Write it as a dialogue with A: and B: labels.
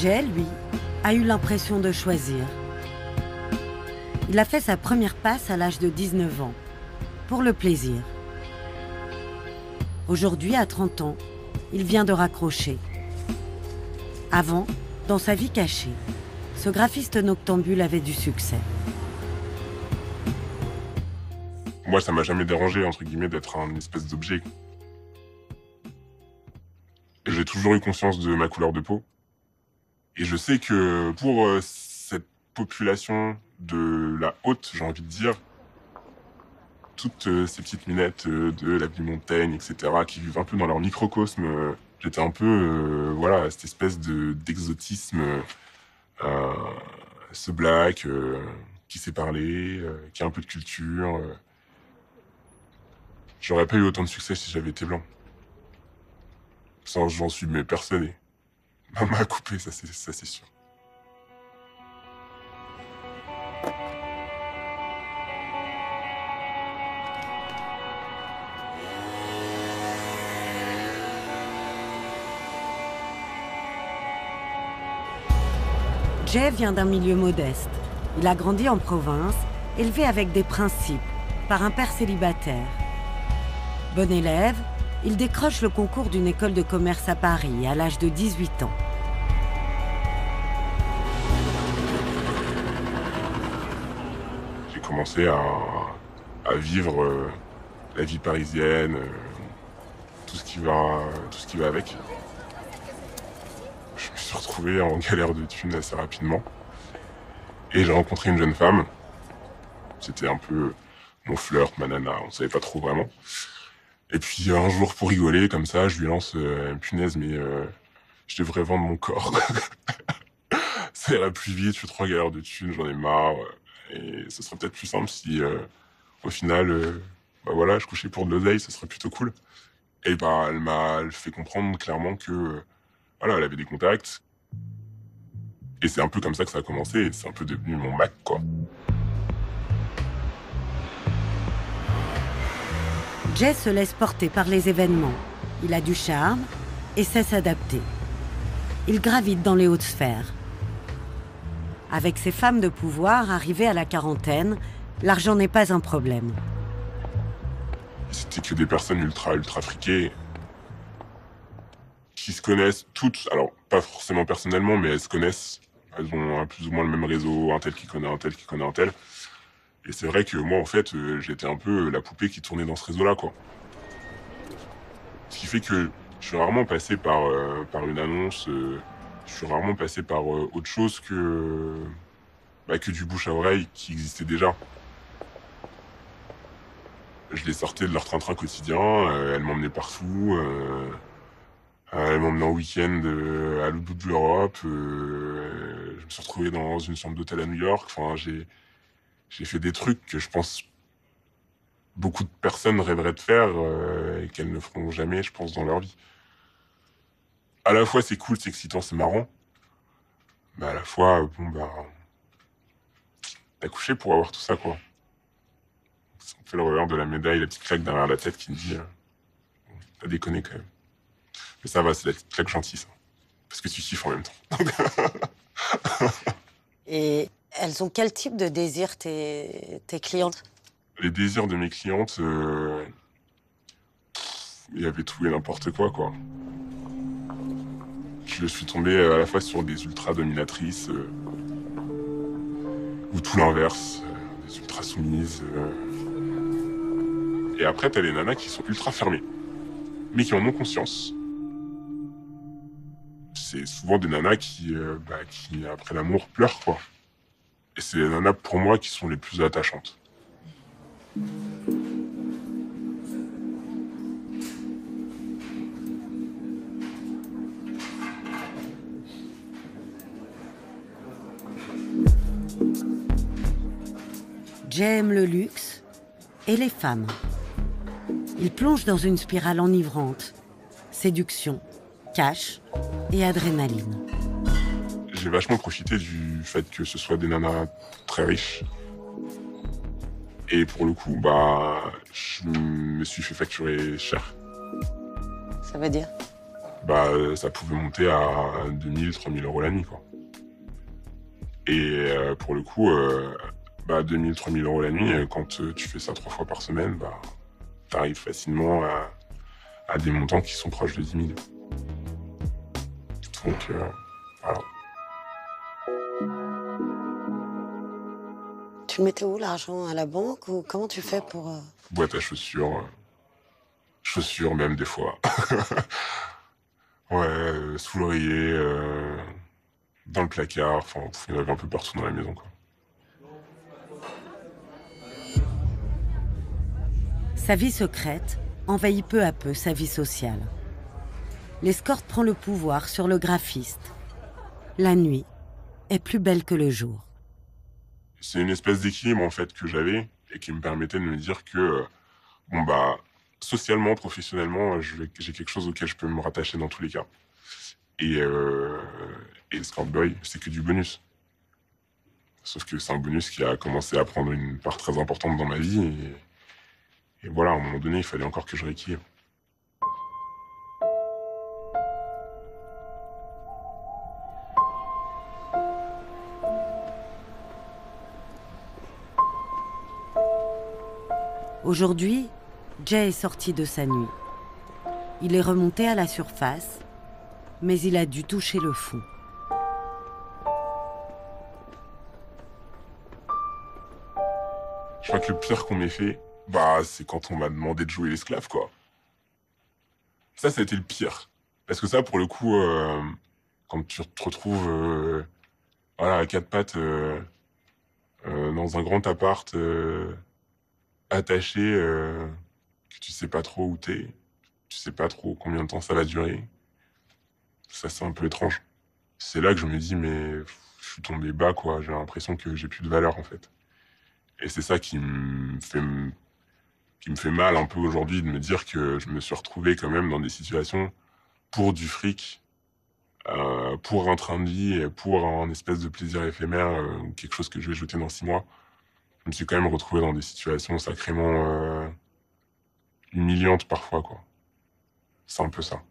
A: Jay, lui, a eu l'impression de choisir. Il a fait sa première passe à l'âge de 19 ans, pour le plaisir. Aujourd'hui, à 30 ans, il vient de raccrocher. Avant, dans sa vie cachée, ce graphiste noctambule avait du succès.
B: Moi, ça m'a jamais dérangé, entre guillemets, d'être un espèce d'objet. J'ai toujours eu conscience de ma couleur de peau. Et je sais que pour cette population de la haute, j'ai envie de dire, toutes ces petites minettes de la Ville-Montaigne, etc., qui vivent un peu dans leur microcosme, j'étais un peu, voilà, cette espèce d'exotisme, ce black, qui sait parler, qui a un peu de culture. J'aurais pas eu autant de succès si j'avais été blanc. Ça, j'en suis mais persuadé. Maman a coupé, ça c'est sûr.
A: Jay vient d'un milieu modeste. Il a grandi en province, élevé avec des principes, par un père célibataire. Bon élève, il décroche le concours d'une école de commerce à Paris à l'âge de 18 ans.
B: J'ai commencé à vivre la vie parisienne, tout ce qui va avec. Je me suis retrouvé en galère de thunes assez rapidement. Et j'ai rencontré une jeune femme. C'était un peu mon flirt, ma nana, on savait pas trop vraiment. Et puis un jour, pour rigoler, comme ça, je lui lance punaise, mais je devrais vendre mon corps. Ça ira plus vite, je suis trop en galère de thunes, j'en ai marre. Et ce serait peut-être plus simple si, au final, bah voilà, je couchais pour de l'oseille, ce serait plutôt cool. Et bah, elle m'a fait comprendre clairement que, voilà, elle avait des contacts. Et c'est un peu comme ça que ça a commencé, c'est un peu devenu mon Mac, quoi.
A: Jay se laisse porter par les événements. Il a du charme et sait s'adapter. Il gravite dans les hautes sphères. Avec ses femmes de pouvoir arrivées à la quarantaine, l'argent n'est pas un problème.
B: C'était que des personnes ultra friquées, qui se connaissent toutes, alors pas forcément personnellement, mais elles se connaissent. Elles ont plus ou moins le même réseau, un tel qui connaît un tel qui connaît un tel. Et c'est vrai que moi, en fait, j'étais un peu la poupée qui tournait dans ce réseau-là, quoi. Ce qui fait que je suis rarement passé par une annonce, je suis rarement passé par autre chose que du bouche à oreille qui existait déjà. Je les sortais de leur train-train quotidien, elles m'emmenaient partout, elles m'emmenaient en week-end à l'autre bout de l'Europe, je me suis retrouvé dans une chambre d'hôtel à New York, enfin j'ai fait des trucs que je pense beaucoup de personnes rêveraient de faire et qu'elles ne feront jamais, je pense, dans leur vie. À la fois, c'est cool, c'est excitant, c'est marrant. Mais à la fois, bon, bah... t'as couché pour avoir tout ça, quoi. Ça me fait le revers de la médaille, la petite claque derrière la tête qui me dit bon, t'as déconné, quand même. Mais ça va, c'est la petite claque gentille, ça. Parce que tu kiffes en même temps.
C: Et elles ont quel type de désir, tes clientes?
B: Les désirs de mes clientes, il y avait tout et n'importe quoi, quoi. Je suis tombé à la fois sur des ultra dominatrices, ou tout l'inverse, des ultra soumises. Et après, t'as les nanas qui sont ultra fermées, mais qui en ont conscience. C'est souvent des nanas qui après l'amour, pleurent, quoi. Et c'est les nanas, pour moi, qui sont les plus attachantes.
A: Jay aime le luxe et les femmes. Il plonge dans une spirale enivrante. Séduction, cash et adrénaline.
B: J'ai vachement profité du fait que ce soit des nanas très riches. Et pour le coup, bah, je me suis fait facturer cher.
C: Ça veut dire?
B: bah, ça pouvait monter à 2 000, 3 000 euros la nuit, quoi. Et pour le coup, bah, 2 000, 3 000 euros la nuit, quand tu fais ça 3 fois par semaine, bah, tu arrives facilement à des montants qui sont proches de 10 000. Donc, voilà.
C: Tu le mettais où l'argent? À la banque ou comment tu fais pour...
B: Boîte à chaussures même des fois. Ouais, sous l'oreiller, dans le placard, enfin, il y en avait un peu partout dans la maison, quoi.
A: Sa vie secrète envahit peu à peu sa vie sociale. L'escorte prend le pouvoir sur le graphiste. La nuit est plus belle que le jour.
B: C'est une espèce d'équilibre, en fait, que j'avais et qui me permettait de me dire que, bon, bah, socialement, professionnellement, j'ai quelque chose auquel je peux me rattacher dans tous les cas. Et Escort Boy, c'est que du bonus. Sauf que c'est un bonus qui a commencé à prendre une part très importante dans ma vie. Et voilà, à un moment donné, il fallait encore que je rééquilibre.
A: Aujourd'hui, Jay est sorti de sa nuit. Il est remonté à la surface, mais il a dû toucher le fond.
B: Je crois que le pire qu'on m'ait fait, bah, c'est quand on m'a demandé de jouer l'esclave, quoi. Ça a été le pire. Parce que ça, pour le coup, quand tu te retrouves voilà, à quatre pattes dans un grand appart, attaché, que tu sais pas trop où t'es, tu sais pas trop combien de temps ça va durer, ça c'est un peu étrange. C'est là que je me dis, mais je suis tombé bas, quoi. J'ai l'impression que j'ai plus de valeur, en fait. Et c'est ça qui me fait mal un peu aujourd'hui, de me dire que je me suis retrouvé quand même dans des situations pour du fric, pour un train de vie, et pour un espèce de plaisir éphémère, quelque chose que je vais jeter dans 6 mois. Je me suis quand même retrouvé dans des situations sacrément humiliantes parfois, quoi. C'est un peu ça.